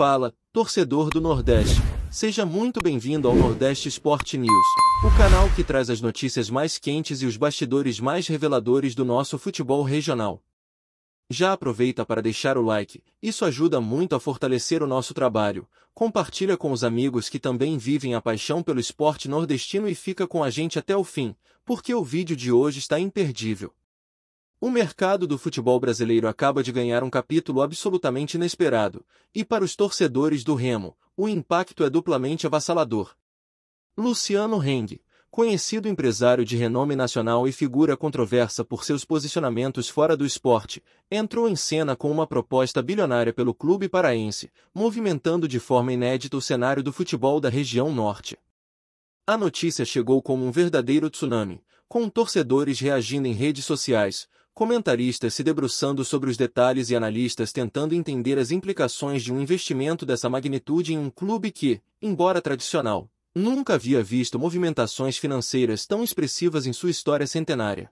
Fala, torcedor do Nordeste. Seja muito bem-vindo ao Nordeste Sport News, o canal que traz as notícias mais quentes e os bastidores mais reveladores do nosso futebol regional. Já aproveita para deixar o like, isso ajuda muito a fortalecer o nosso trabalho. Compartilha com os amigos que também vivem a paixão pelo esporte nordestino e fica com a gente até o fim, porque o vídeo de hoje está imperdível. O mercado do futebol brasileiro acaba de ganhar um capítulo absolutamente inesperado, e para os torcedores do Remo, o impacto é duplamente avassalador. Luciano Heng, conhecido empresário de renome nacional e figura controversa por seus posicionamentos fora do esporte, entrou em cena com uma proposta bilionária pelo clube paraense, movimentando de forma inédita o cenário do futebol da região norte. A notícia chegou como um verdadeiro tsunami, com torcedores reagindo em redes sociais, comentaristas se debruçando sobre os detalhes e analistas tentando entender as implicações de um investimento dessa magnitude em um clube que, embora tradicional, nunca havia visto movimentações financeiras tão expressivas em sua história centenária.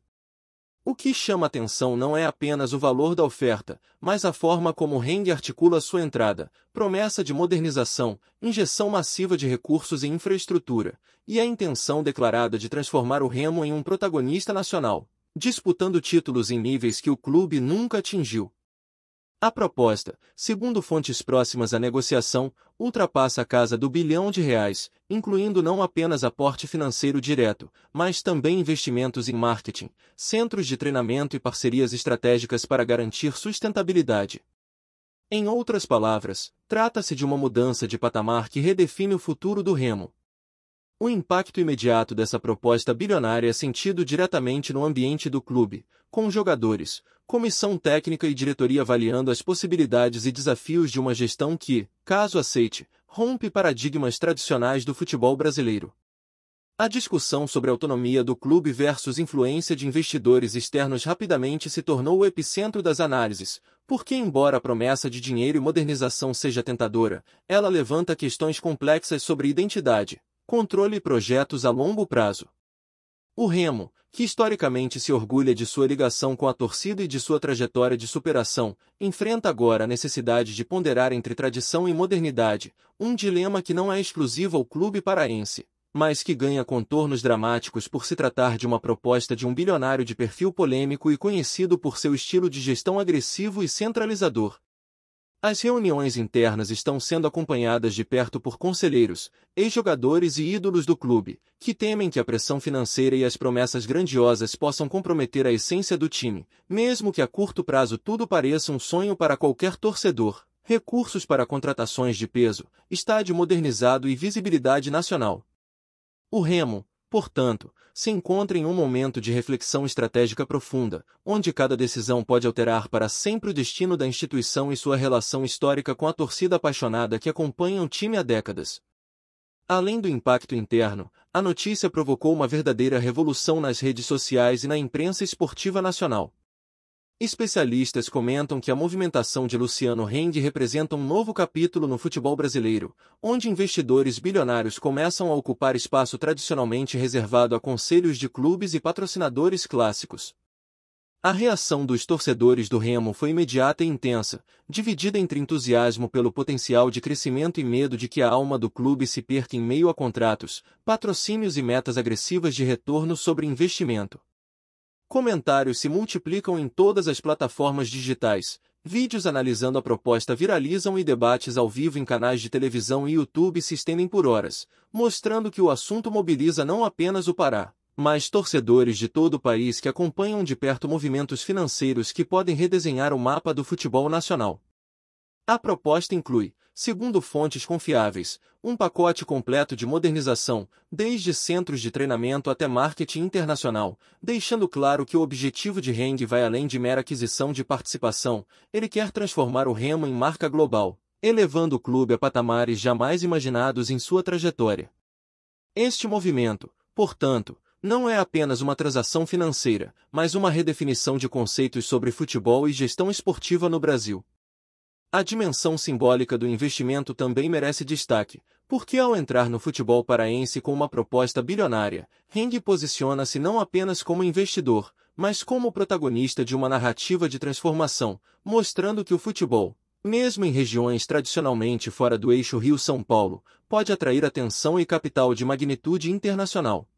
O que chama atenção não é apenas o valor da oferta, mas a forma como Heng articula sua entrada, promessa de modernização, injeção massiva de recursos em infraestrutura, e a intenção declarada de transformar o Remo em um protagonista nacional, disputando títulos em níveis que o clube nunca atingiu. A proposta, segundo fontes próximas à negociação, ultrapassa a casa do R$ 1 bilhão, incluindo não apenas aporte financeiro direto, mas também investimentos em marketing, centros de treinamento e parcerias estratégicas para garantir sustentabilidade. Em outras palavras, trata-se de uma mudança de patamar que redefine o futuro do Remo. O impacto imediato dessa proposta bilionária é sentido diretamente no ambiente do clube, com jogadores, comissão técnica e diretoria avaliando as possibilidades e desafios de uma gestão que, caso aceite, rompe paradigmas tradicionais do futebol brasileiro. A discussão sobre a autonomia do clube versus influência de investidores externos rapidamente se tornou o epicentro das análises, porque embora a promessa de dinheiro e modernização seja tentadora, ela levanta questões complexas sobre identidade, controle e projetos a longo prazo. O Remo, que historicamente se orgulha de sua ligação com a torcida e de sua trajetória de superação, enfrenta agora a necessidade de ponderar entre tradição e modernidade, um dilema que não é exclusivo ao clube paraense, mas que ganha contornos dramáticos por se tratar de uma proposta de um bilionário de perfil polêmico e conhecido por seu estilo de gestão agressivo e centralizador. As reuniões internas estão sendo acompanhadas de perto por conselheiros, ex-jogadores e ídolos do clube, que temem que a pressão financeira e as promessas grandiosas possam comprometer a essência do time, mesmo que a curto prazo tudo pareça um sonho para qualquer torcedor. Recursos para contratações de peso, estádio modernizado e visibilidade nacional. O Remo, portanto, se encontra em um momento de reflexão estratégica profunda, onde cada decisão pode alterar para sempre o destino da instituição e sua relação histórica com a torcida apaixonada que acompanha o time há décadas. Além do impacto interno, a notícia provocou uma verdadeira revolução nas redes sociais e na imprensa esportiva nacional. Especialistas comentam que a movimentação de Luciano Heng representa um novo capítulo no futebol brasileiro, onde investidores bilionários começam a ocupar espaço tradicionalmente reservado a conselhos de clubes e patrocinadores clássicos. A reação dos torcedores do Remo foi imediata e intensa, dividida entre entusiasmo pelo potencial de crescimento e medo de que a alma do clube se perca em meio a contratos, patrocínios e metas agressivas de retorno sobre investimento. Comentários se multiplicam em todas as plataformas digitais, vídeos analisando a proposta viralizam e debates ao vivo em canais de televisão e YouTube se estendem por horas, mostrando que o assunto mobiliza não apenas o Pará, mas torcedores de todo o país que acompanham de perto movimentos financeiros que podem redesenhar o mapa do futebol nacional. A proposta inclui, segundo fontes confiáveis, um pacote completo de modernização, desde centros de treinamento até marketing internacional, deixando claro que o objetivo de Heng vai além de mera aquisição de participação, ele quer transformar o Remo em marca global, elevando o clube a patamares jamais imaginados em sua trajetória. Este movimento, portanto, não é apenas uma transação financeira, mas uma redefinição de conceitos sobre futebol e gestão esportiva no Brasil. A dimensão simbólica do investimento também merece destaque, porque ao entrar no futebol paraense com uma proposta bilionária, Heng posiciona-se não apenas como investidor, mas como protagonista de uma narrativa de transformação, mostrando que o futebol, Mesmo em regiões tradicionalmente fora do eixo Rio-São Paulo, pode atrair atenção e capital de magnitude internacional.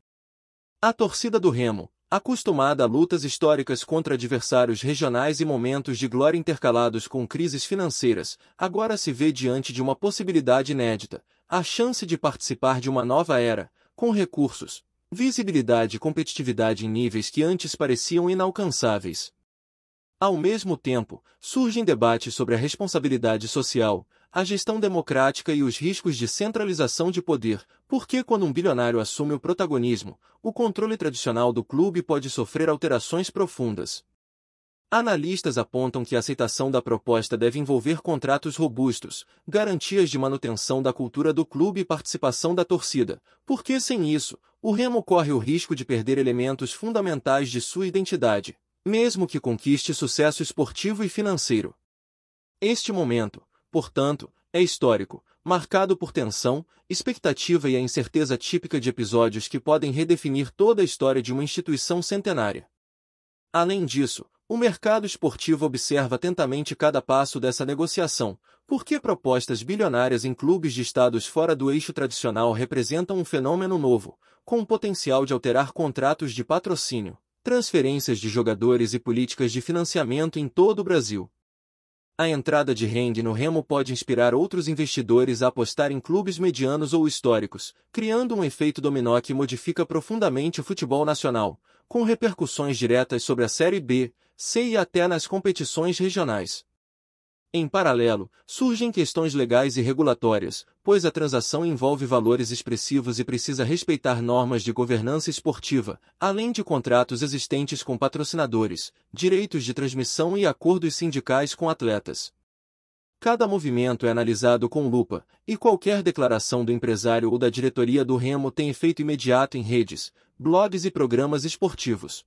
A torcida do Remo, acostumada a lutas históricas contra adversários regionais e momentos de glória intercalados com crises financeiras, agora se vê diante de uma possibilidade inédita, a chance de participar de uma nova era, com recursos, visibilidade e competitividade em níveis que antes pareciam inalcançáveis. Ao mesmo tempo, surgem debates sobre a responsabilidade social, a gestão democrática e os riscos de centralização de poder, porque quando um bilionário assume o protagonismo, o controle tradicional do clube pode sofrer alterações profundas. Analistas apontam que a aceitação da proposta deve envolver contratos robustos, garantias de manutenção da cultura do clube e participação da torcida, porque sem isso, o Remo corre o risco de perder elementos fundamentais de sua identidade, mesmo que conquiste sucesso esportivo e financeiro. Este momento, portanto, é histórico, marcado por tensão, expectativa e a incerteza típica de episódios que podem redefinir toda a história de uma instituição centenária. Além disso, o mercado esportivo observa atentamente cada passo dessa negociação, porque propostas bilionárias em clubes de estados fora do eixo tradicional representam um fenômeno novo, com o potencial de alterar contratos de patrocínio, transferências de jogadores e políticas de financiamento em todo o Brasil. A entrada de Rende no Remo pode inspirar outros investidores a apostar em clubes medianos ou históricos, criando um efeito dominó que modifica profundamente o futebol nacional, com repercussões diretas sobre a Série B, C e até nas competições regionais. Em paralelo, surgem questões legais e regulatórias, pois a transação envolve valores expressivos e precisa respeitar normas de governança esportiva, além de contratos existentes com patrocinadores, direitos de transmissão e acordos sindicais com atletas. Cada movimento é analisado com lupa, e qualquer declaração do empresário ou da diretoria do Remo tem efeito imediato em redes, blogs e programas esportivos.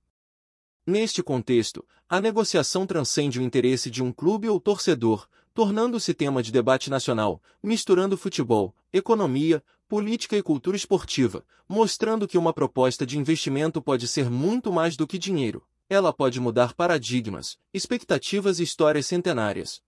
Neste contexto, a negociação transcende o interesse de um clube ou torcedor, tornando-se tema de debate nacional, misturando futebol, economia, política e cultura esportiva, mostrando que uma proposta de investimento pode ser muito mais do que dinheiro. Ela pode mudar paradigmas, expectativas e histórias centenárias.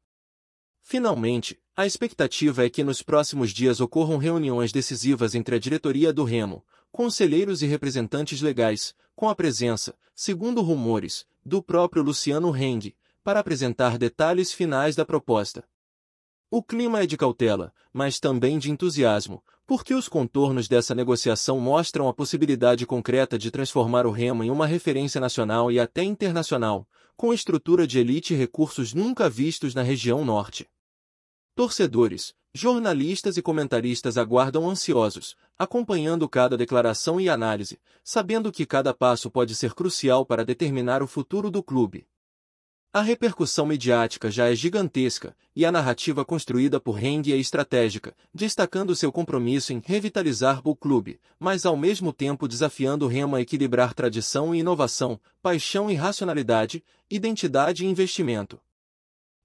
Finalmente, a expectativa é que nos próximos dias ocorram reuniões decisivas entre a diretoria do Remo, conselheiros e representantes legais, com a presença, segundo rumores, do próprio Luciano Heng, para apresentar detalhes finais da proposta. O clima é de cautela, mas também de entusiasmo, porque os contornos dessa negociação mostram a possibilidade concreta de transformar o Remo em uma referência nacional e até internacional, com estrutura de elite e recursos nunca vistos na região norte. Torcedores, jornalistas e comentaristas aguardam ansiosos, acompanhando cada declaração e análise, sabendo que cada passo pode ser crucial para determinar o futuro do clube. A repercussão midiática já é gigantesca, e a narrativa construída por Heng é estratégica, destacando seu compromisso em revitalizar o clube, mas ao mesmo tempo desafiando o Remo a equilibrar tradição e inovação, paixão e racionalidade, identidade e investimento.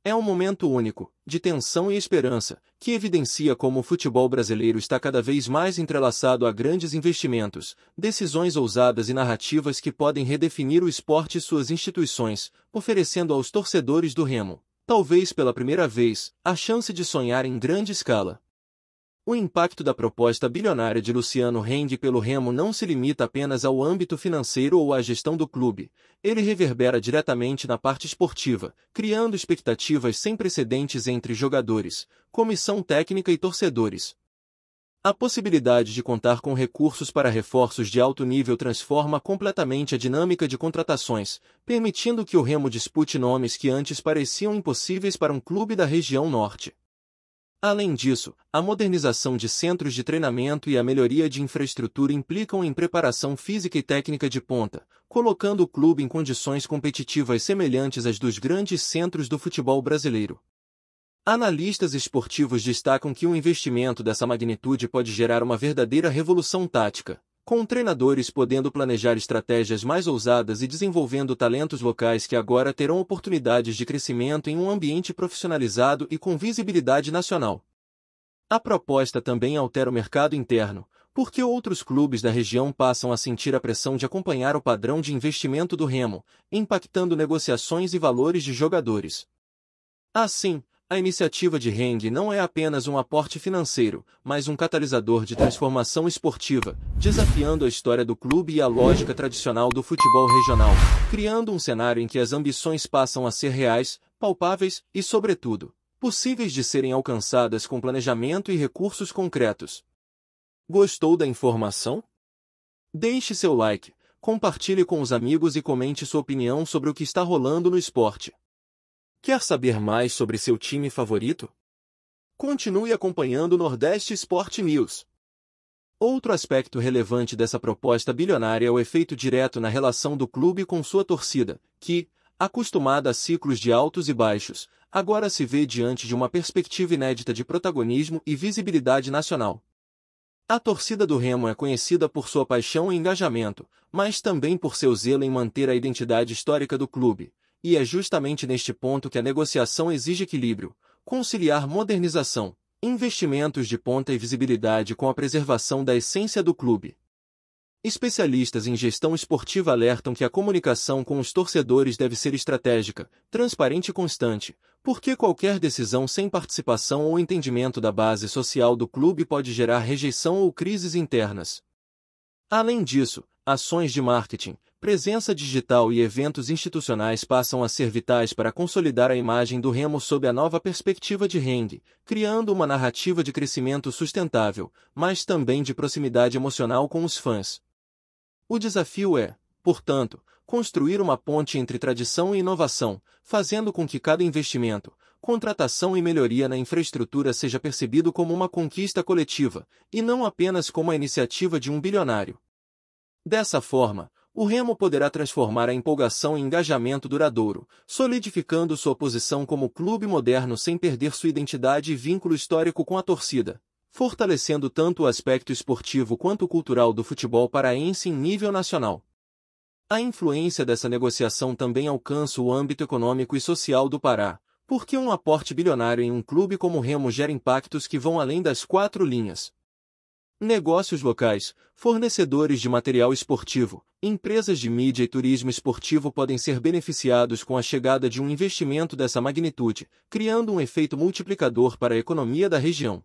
É um momento único, de tensão e esperança, que evidencia como o futebol brasileiro está cada vez mais entrelaçado a grandes investimentos, decisões ousadas e narrativas que podem redefinir o esporte e suas instituições, oferecendo aos torcedores do Remo, talvez pela primeira vez, a chance de sonhar em grande escala. O impacto da proposta bilionária de Luciano Heng pelo Remo não se limita apenas ao âmbito financeiro ou à gestão do clube, ele reverbera diretamente na parte esportiva, criando expectativas sem precedentes entre jogadores, comissão técnica e torcedores. A possibilidade de contar com recursos para reforços de alto nível transforma completamente a dinâmica de contratações, permitindo que o Remo dispute nomes que antes pareciam impossíveis para um clube da região norte. Além disso, a modernização de centros de treinamento e a melhoria de infraestrutura implicam em preparação física e técnica de ponta, colocando o clube em condições competitivas semelhantes às dos grandes centros do futebol brasileiro. Analistas esportivos destacam que um investimento dessa magnitude pode gerar uma verdadeira revolução tática, com treinadores podendo planejar estratégias mais ousadas e desenvolvendo talentos locais que agora terão oportunidades de crescimento em um ambiente profissionalizado e com visibilidade nacional. A proposta também altera o mercado interno, porque outros clubes da região passam a sentir a pressão de acompanhar o padrão de investimento do Remo, impactando negociações e valores de jogadores. Assim, a iniciativa de Heng não é apenas um aporte financeiro, mas um catalisador de transformação esportiva, desafiando a história do clube e a lógica tradicional do futebol regional, criando um cenário em que as ambições passam a ser reais, palpáveis e, sobretudo, possíveis de serem alcançadas com planejamento e recursos concretos. Gostou da informação? Deixe seu like, compartilhe com os amigos e comente sua opinião sobre o que está rolando no esporte. Quer saber mais sobre seu time favorito? Continue acompanhando o Nordeste Sport News. Outro aspecto relevante dessa proposta bilionária é o efeito direto na relação do clube com sua torcida, que, acostumada a ciclos de altos e baixos, agora se vê diante de uma perspectiva inédita de protagonismo e visibilidade nacional. A torcida do Remo é conhecida por sua paixão e engajamento, mas também por seu zelo em manter a identidade histórica do clube. E é justamente neste ponto que a negociação exige equilíbrio, conciliar modernização, investimentos de ponta e visibilidade com a preservação da essência do clube. Especialistas em gestão esportiva alertam que a comunicação com os torcedores deve ser estratégica, transparente e constante, porque qualquer decisão sem participação ou entendimento da base social do clube pode gerar rejeição ou crises internas. Além disso, ações de marketing, presença digital e eventos institucionais passam a ser vitais para consolidar a imagem do Remo sob a nova perspectiva de Heng, criando uma narrativa de crescimento sustentável, mas também de proximidade emocional com os fãs. O desafio é, portanto, construir uma ponte entre tradição e inovação, fazendo com que cada investimento, contratação e melhoria na infraestrutura seja percebido como uma conquista coletiva, e não apenas como a iniciativa de um bilionário. Dessa forma, o Remo poderá transformar a empolgação em engajamento duradouro, solidificando sua posição como clube moderno sem perder sua identidade e vínculo histórico com a torcida, fortalecendo tanto o aspecto esportivo quanto o cultural do futebol paraense em nível nacional. A influência dessa negociação também alcança o âmbito econômico e social do Pará, porque um aporte bilionário em um clube como o Remo gera impactos que vão além das quatro linhas. Negócios locais, fornecedores de material esportivo, empresas de mídia e turismo esportivo podem ser beneficiados com a chegada de um investimento dessa magnitude, criando um efeito multiplicador para a economia da região.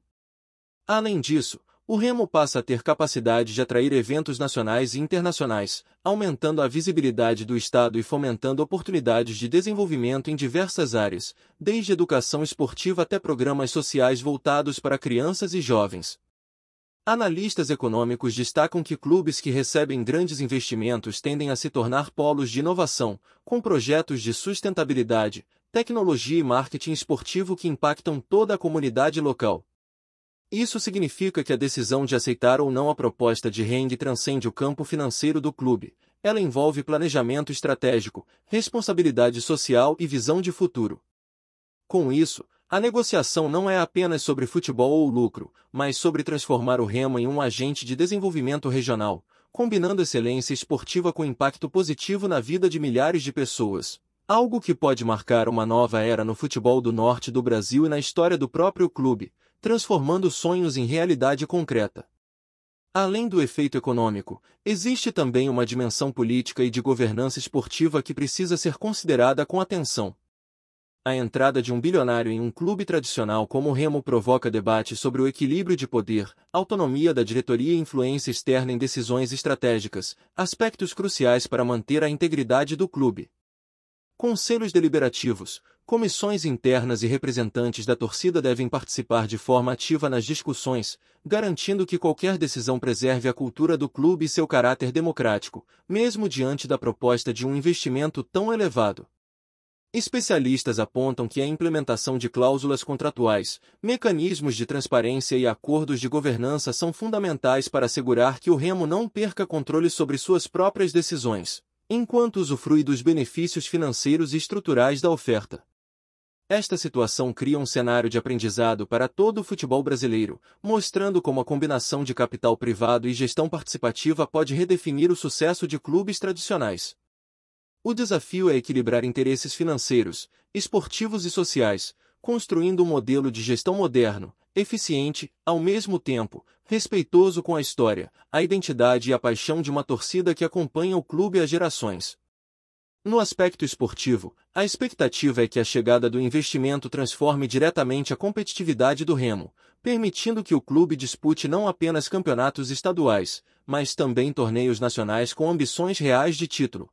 Além disso, o Remo passa a ter capacidade de atrair eventos nacionais e internacionais, aumentando a visibilidade do estado e fomentando oportunidades de desenvolvimento em diversas áreas, desde educação esportiva até programas sociais voltados para crianças e jovens. Analistas econômicos destacam que clubes que recebem grandes investimentos tendem a se tornar polos de inovação, com projetos de sustentabilidade, tecnologia e marketing esportivo que impactam toda a comunidade local. Isso significa que a decisão de aceitar ou não a proposta de Heng transcende o campo financeiro do clube. Ela envolve planejamento estratégico, responsabilidade social e visão de futuro. Com isso, a negociação não é apenas sobre futebol ou lucro, mas sobre transformar o Remo em um agente de desenvolvimento regional, combinando excelência esportiva com impacto positivo na vida de milhares de pessoas. Algo que pode marcar uma nova era no futebol do norte do Brasil e na história do próprio clube, transformando sonhos em realidade concreta. Além do efeito econômico, existe também uma dimensão política e de governança esportiva que precisa ser considerada com atenção. A entrada de um bilionário em um clube tradicional como o Remo provoca debate sobre o equilíbrio de poder, autonomia da diretoria e influência externa em decisões estratégicas, aspectos cruciais para manter a integridade do clube. Conselhos deliberativos, comissões internas e representantes da torcida devem participar de forma ativa nas discussões, garantindo que qualquer decisão preserve a cultura do clube e seu caráter democrático, mesmo diante da proposta de um investimento tão elevado. Especialistas apontam que a implementação de cláusulas contratuais, mecanismos de transparência e acordos de governança são fundamentais para assegurar que o Remo não perca controle sobre suas próprias decisões, enquanto usufrui dos benefícios financeiros e estruturais da oferta. Esta situação cria um cenário de aprendizado para todo o futebol brasileiro, mostrando como a combinação de capital privado e gestão participativa pode redefinir o sucesso de clubes tradicionais. O desafio é equilibrar interesses financeiros, esportivos e sociais, construindo um modelo de gestão moderno, eficiente, ao mesmo tempo, respeitoso com a história, a identidade e a paixão de uma torcida que acompanha o clube há gerações. No aspecto esportivo, a expectativa é que a chegada do investimento transforme diretamente a competitividade do Remo, permitindo que o clube dispute não apenas campeonatos estaduais, mas também torneios nacionais com ambições reais de título.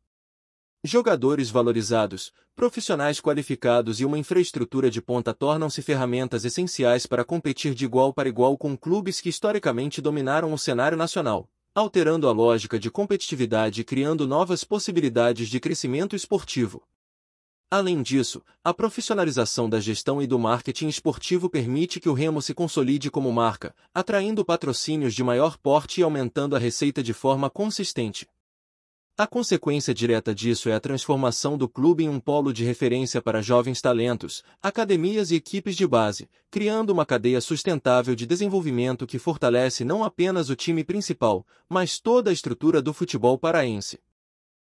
Jogadores valorizados, profissionais qualificados e uma infraestrutura de ponta tornam-se ferramentas essenciais para competir de igual para igual com clubes que historicamente dominaram o cenário nacional, alterando a lógica de competitividade e criando novas possibilidades de crescimento esportivo. Além disso, a profissionalização da gestão e do marketing esportivo permite que o Remo se consolide como marca, atraindo patrocínios de maior porte e aumentando a receita de forma consistente. A consequência direta disso é a transformação do clube em um polo de referência para jovens talentos, academias e equipes de base, criando uma cadeia sustentável de desenvolvimento que fortalece não apenas o time principal, mas toda a estrutura do futebol paraense.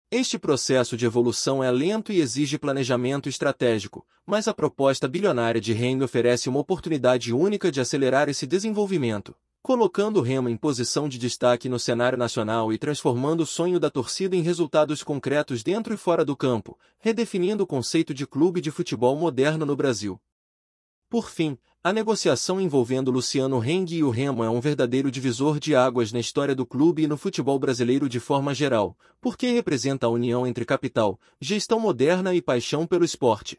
Este processo de evolução é lento e exige planejamento estratégico, mas a proposta bilionária de Remo oferece uma oportunidade única de acelerar esse desenvolvimento, colocando o Remo em posição de destaque no cenário nacional e transformando o sonho da torcida em resultados concretos dentro e fora do campo, redefinindo o conceito de clube de futebol moderno no Brasil. Por fim, a negociação envolvendo Luciano Heng e o Remo é um verdadeiro divisor de águas na história do clube e no futebol brasileiro de forma geral, porque representa a união entre capital, gestão moderna e paixão pelo esporte.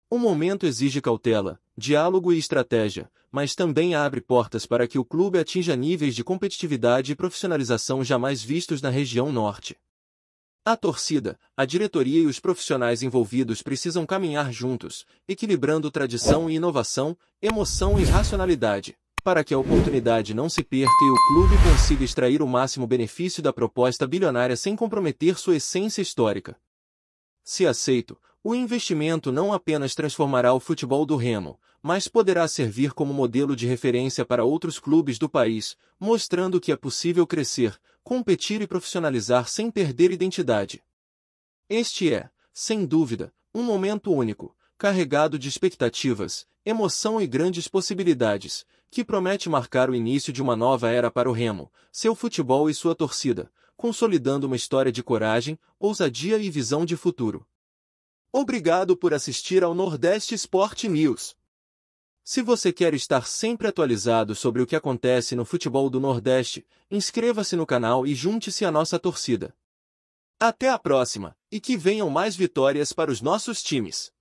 O momento exige cautela, diálogo e estratégia, mas também abre portas para que o clube atinja níveis de competitividade e profissionalização jamais vistos na região norte. A torcida, a diretoria e os profissionais envolvidos precisam caminhar juntos, equilibrando tradição e inovação, emoção e racionalidade, para que a oportunidade não se perca e o clube consiga extrair o máximo benefício da proposta bilionária sem comprometer sua essência histórica. Se aceito, o investimento não apenas transformará o futebol do Remo, mas poderá servir como modelo de referência para outros clubes do país, mostrando que é possível crescer, competir e profissionalizar sem perder identidade. Este é, sem dúvida, um momento único, carregado de expectativas, emoção e grandes possibilidades, que promete marcar o início de uma nova era para o Remo, seu futebol e sua torcida, consolidando uma história de coragem, ousadia e visão de futuro. Obrigado por assistir ao Nordeste Sport News. Se você quer estar sempre atualizado sobre o que acontece no futebol do Nordeste, inscreva-se no canal e junte-se à nossa torcida. Até a próxima, e que venham mais vitórias para os nossos times.